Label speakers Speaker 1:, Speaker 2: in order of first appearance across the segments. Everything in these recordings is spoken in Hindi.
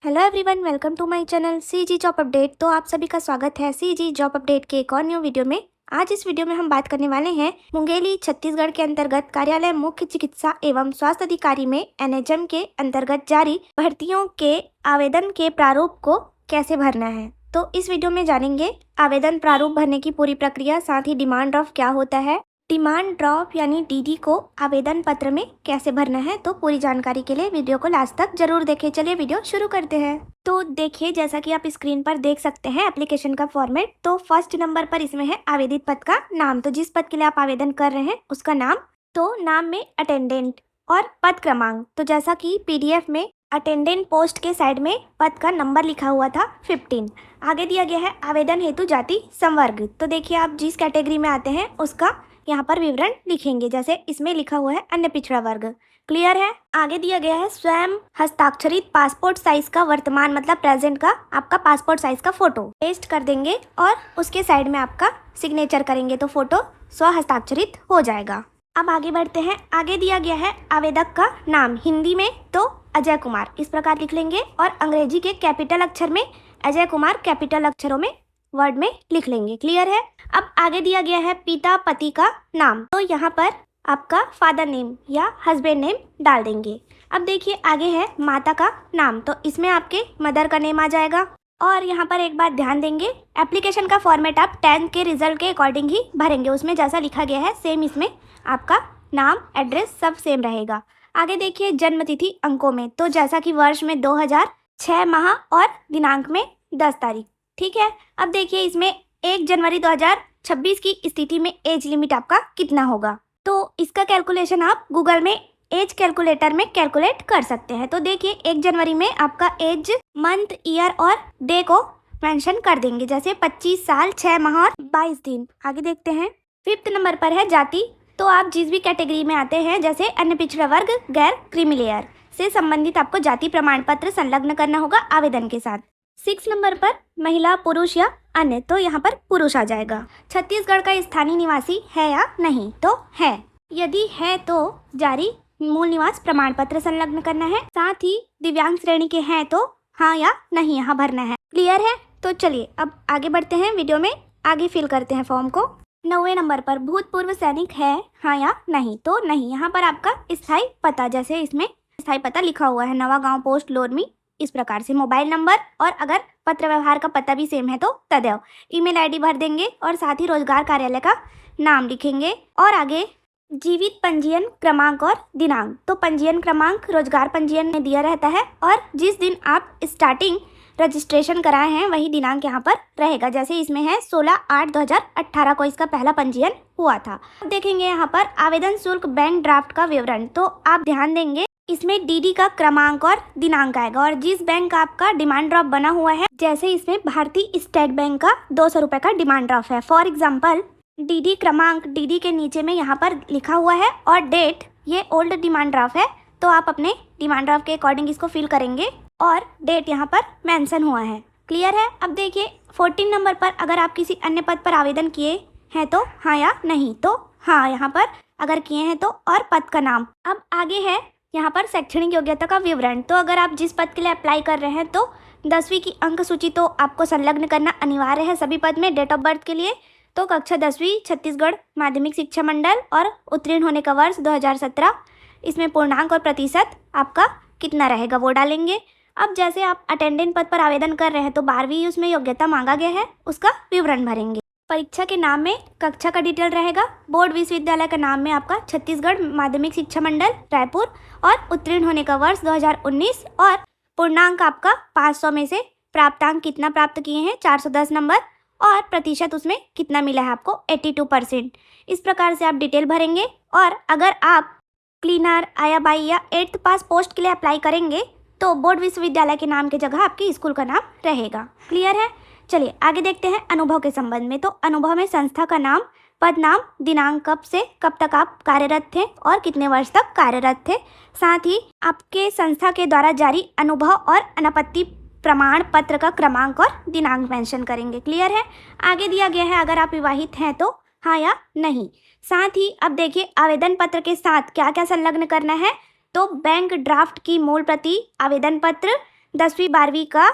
Speaker 1: Hello everyone, welcome to my channel CG job update. तो आप सभी का स्वागत है सीजी जॉब अपडेट के एक और न्यू वीडियो में। आज इस वीडियो में हम बात करने वाले हैं मुंगेली छत्तीसगढ़ के अंतर्गत कार्यालय मुख्य चिकित्सा एवं स्वास्थ्य अधिकारी में एनएचएम के अंतर्गत जारी भर्तियों के आवेदन के प्रारूप को कैसे भरना है। तो इस वीडियो में जानेंगे आवेदन प्रारूप भरने की पूरी प्रक्रिया, साथ ही डिमांड ड्राफ्ट क्या होता है, डिमांड ड्राफ्ट यानी डीडी को आवेदन पत्र में कैसे भरना है। तो पूरी जानकारी के लिए वीडियो को लास्ट तक जरूर देखें। चलिए वीडियो शुरू करते हैं। तो देखिए, जैसा कि आप स्क्रीन पर देख सकते हैं एप्लीकेशन का फॉर्मेट। तो फर्स्ट नंबर पर इसमें है आवेदित पद का नाम। तो जिस पद के लिए आप आवेदन कर रहे हैं उसका नाम, तो नाम में अटेंडेंट और पद क्रमांक। तो जैसा कि पीडीएफ में अटेंडेंट पोस्ट के साइड में पद का नंबर लिखा हुआ था 15। आगे दिया गया है आवेदन हेतु जाति संवर्ग। तो देखिए, आप जिस कैटेगरी में आते हैं उसका यहाँ पर विवरण लिखेंगे, जैसे इसमें लिखा हुआ है अन्य पिछड़ा वर्ग। क्लियर है। आगे दिया गया है स्वयं हस्ताक्षरित पासपोर्ट साइज का वर्तमान मतलब प्रेजेंट का आपका पासपोर्ट साइज का फोटो पेस्ट कर देंगे और उसके साइड में आपका सिग्नेचर करेंगे तो फोटो स्व हस्ताक्षरित हो जाएगा। अब आगे बढ़ते हैं। आगे दिया गया है आवेदक का नाम, हिंदी में तो अजय कुमार इस प्रकार लिख लेंगे और अंग्रेजी के कैपिटल अक्षर में अजय कुमार कैपिटल अक्षरों में वर्ड में लिख लेंगे। क्लियर है। अब आगे दिया गया है पिता पति का नाम। तो यहाँ पर आपका फादर नेम या हस्बैंड नेम डाल देंगे। अब देखिए, आगे है माता का नाम। तो इसमें आपके मदर का नेम आ जाएगा। और यहाँ पर एक बात ध्यान देंगे, एप्लीकेशन का फॉर्मेट आप 10th के रिजल्ट के अकॉर्डिंग ही भरेंगे। उसमें जैसा लिखा गया है सेम इसमें आपका नाम एड्रेस सब सेम रहेगा। आगे देखिए जन्म तिथि अंकों में। तो जैसा कि वर्ष में 2006 माह और दिनांक में 10 तारीख। ठीक है। अब देखिए, इसमें 1 जनवरी 2026 की स्थिति में एज लिमिट आपका कितना होगा। तो इसका कैलकुलेशन आप गूगल में एज कैलकुलेटर में कैलकुलेट कर सकते हैं। तो देखिए, 1 जनवरी में आपका एज मंथ ईयर और डे को मेंशन कर देंगे, जैसे 25 साल 6 माह और 22 दिन। आगे देखते हैं। 5th नंबर पर है जाति। तो आप जिस भी कैटेगरी में आते हैं, जैसे अन्य पिछड़ा वर्ग, गैर क्रीमी लेयर से संबंधित आपको जाति प्रमाण पत्र संलग्न करना होगा आवेदन के साथ। 6 नंबर पर महिला पुरुष या अन्य। तो यहाँ पर पुरुष आ जाएगा। छत्तीसगढ़ का स्थानीय निवासी है या नहीं, तो है। यदि है तो जारी मूल निवास प्रमाण पत्र संलग्न करना है। साथ ही दिव्यांग श्रेणी के हैं तो हाँ या नहीं यहाँ भरना है। क्लियर है। तो चलिए अब आगे बढ़ते हैं, वीडियो में आगे फिल करते हैं फॉर्म को। 9वें नंबर पर भूतपूर्व सैनिक है हाँ या नहीं, तो नहीं। यहाँ पर आपका स्थायी पता, जैसे इसमें स्थायी पता लिखा हुआ है नवा गांव पोस्ट लोरमी इस प्रकार से। मोबाइल नंबर और अगर पत्र व्यवहार का पता भी सेम है तो तदेव। ईमेल आईडी भर देंगे और साथ ही रोजगार कार्यालय का नाम लिखेंगे। और आगे जीवित पंजीयन क्रमांक और दिनांक। तो पंजीयन क्रमांक रोजगार पंजीयन में दिया रहता है और जिस दिन आप स्टार्टिंग रजिस्ट्रेशन कराए हैं वही दिनांक यहाँ पर रहेगा। जैसे इसमें है 16/8/2018 को इसका पहला पंजीयन हुआ था। अब देखेंगे यहाँ पर आवेदन शुल्क बैंक ड्राफ्ट का विवरण। तो आप ध्यान देंगे, इसमें डीडी का क्रमांक और दिनांक आएगा और जिस बैंक का आपका डिमांड ड्राफ्ट बना हुआ है, जैसे इसमें भारतीय स्टेट बैंक का 200 रुपये का डिमांड ड्राफ्ट है। फॉर एग्जाम्पल, डीडी क्रमांक डीडी के नीचे में यहाँ पर लिखा हुआ है और डेट ये ओल्ड डिमांड ड्राफ्ट है। तो आप अपने डिमांड ड्राफ्ट के अकॉर्डिंग इसको फिल करेंगे और डेट यहाँ पर मेंशन हुआ है। क्लियर है। अब देखिए 14 नंबर पर अगर आप किसी अन्य पद पर आवेदन किए हैं तो हाँ या नहीं, तो हाँ यहाँ पर अगर किए हैं तो, और पद का नाम। अब आगे है यहाँ पर शैक्षणिक योग्यता का विवरण। तो अगर आप जिस पद के लिए अप्लाई कर रहे हैं तो 10वीं की अंक सूची तो आपको संलग्न करना अनिवार्य है सभी पद में। डेट ऑफ बर्थ के लिए तो कक्षा 10वीं छत्तीसगढ़ माध्यमिक शिक्षा मंडल और उत्तीर्ण होने का वर्ष 2017। इसमें पूर्णांक और प्रतिशत आपका कितना रहेगा वो डालेंगे। अब जैसे आप अटेंडेंट पद पर आवेदन कर रहे हैं तो 12वीं उसमें योग्यता मांगा गया है, उसका विवरण भरेंगे। परीक्षा के नाम में कक्षा का डिटेल रहेगा। बोर्ड विश्वविद्यालय का नाम में आपका छत्तीसगढ़ माध्यमिक शिक्षा मंडल रायपुर और उत्तीर्ण होने का वर्ष 2019 और पूर्णांक आपका 500 में से प्राप्तांक कितना प्राप्त किए हैं 410 नंबर और प्रतिशत उसमें कितना मिला है आपको 82%। इस प्रकार से आप डिटेल भरेंगे। और अगर आप क्लीनर, आया बाई या 8th पास पोस्ट के लिए अप्लाई करेंगे तो बोर्ड विश्वविद्यालय के नाम की जगह आपके स्कूल का नाम रहेगा। क्लियर है। चलिए आगे देखते हैं अनुभव के संबंध में। तो अनुभव में संस्था का नाम, पद नाम, दिनांक, कब से कब तक आप कार्यरत थे और कितने वर्ष तक कार्यरत थे। साथ ही आपके संस्था के द्वारा जारी अनुभव और अनापत्ति प्रमाण पत्र का क्रमांक और दिनांक मेंशन करेंगे। क्लियर है। आगे दिया गया है अगर आप विवाहित हैं तो हाँ या नहीं। साथ ही अब देखिए आवेदन पत्र के साथ क्या क्या संलग्न करना है। तो बैंक ड्राफ्ट की मूल प्रति, आवेदन पत्र, 10वीं 12वीं का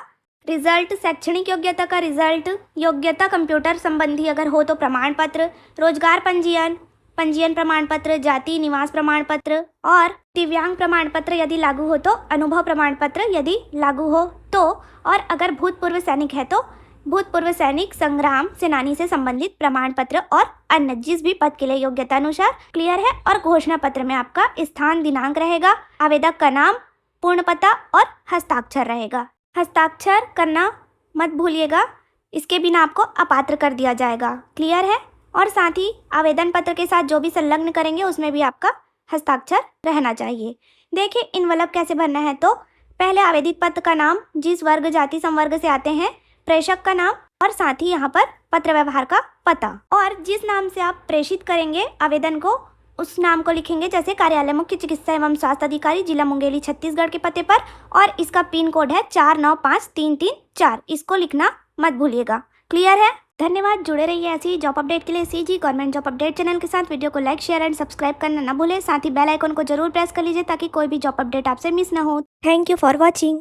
Speaker 1: रिजल्ट, शैक्षणिक योग्यता का रिजल्ट, योग्यता कंप्यूटर संबंधी अगर हो तो प्रमाण पत्र, रोजगार पंजीयन, पंजीयन प्रमाण पत्र, जाति निवास प्रमाण पत्र और दिव्यांग प्रमाण पत्र यदि लागू हो तो, अनुभव प्रमाण पत्र यदि लागू हो तो, और अगर भूतपूर्व सैनिक है तो भूतपूर्व सैनिक संग्राम सेनानी से संबंधित प्रमाण पत्र और अन्य जिस भी पद के लिए योग्यता अनुसार क्लियर है। और घोषणा पत्र में आपका स्थान दिनांक रहेगा, आवेदक का नाम, पूर्ण पता और हस्ताक्षर रहेगा। हस्ताक्षर करना मत भूलिएगा, इसके बिना आपको अपात्र कर दिया जाएगा। क्लियर है? और साथ ही आवेदन पत्र के साथ जो भी संलग्न करेंगे उसमें भी आपका हस्ताक्षर रहना चाहिए। देखिए इनवलप कैसे भरना है, तो पहले आवेदित पत्र का नाम, जिस वर्ग जाति संवर्ग से आते हैं, प्रेषक का नाम और साथ ही यहाँ पर पत्र व्यवहार का पता, और जिस नाम से आप प्रेषित करेंगे आवेदन को उस नाम को लिखेंगे, जैसे कार्यालय मुख्य चिकित्सा एवं स्वास्थ्य अधिकारी, जिला मुंगेली, छत्तीसगढ़ के पते पर, और इसका पिन कोड है 495334। इसको लिखना मत भूलिएगा। क्लियर है? धन्यवाद। जुड़े रहिए ऐसी ही जॉब अपडेट के लिए CG government job update channel के साथ। वीडियो को लाइक, शेयर एंड सब्सक्राइब करना ना भूलें। साथ ही बेल आइकन को जरूर प्रेस कर लीजिए ताकि कोई भी जॉब अपडेट आपसे मिस ना हो। Thank you for watching.